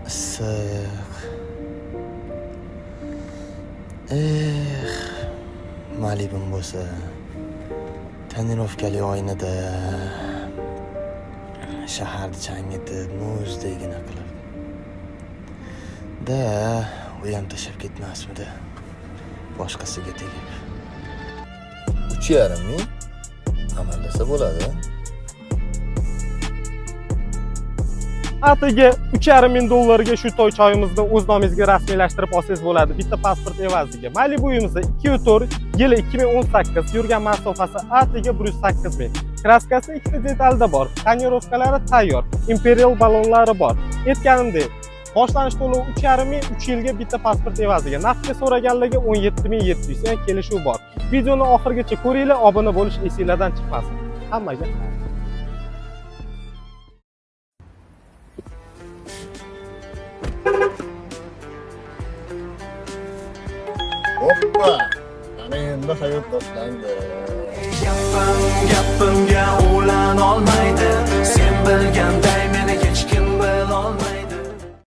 issiq. Malibim bo'lsa, tonirovkali oynada shaharni changitib, muzdagina qilib. Da, u ham tashab ketmasmidi? Boshqasiga tegib. 3,5 ming amallasa bo'ladi. Atigi 3,5 ming dollarga shu to'y choyimizni o'z nomingizga rasmiylashtirib olsangiz bo'ladi. Bitta pasport evaziga. Malibuyimizni 2.4, yili 2018, yurgan masofasi atigi 108 ming. Kraskasi ikkita detalda bor. Tonirovkalari tayyor. Imperial ballonlari bor. Aytganimdek, boshlanish to'lovi 3,5 ming, 3 yilga bitta pasport evaziga. Narxga so'raganligi 17,700 so'm, kelishuv bor. Videoni oxirigacha ko'ringlar, obuna bo'lish esingizdan chiqmasin. Hammaga Hoppa! Ana endi hayot boshlandi. Gapimga o'lan olma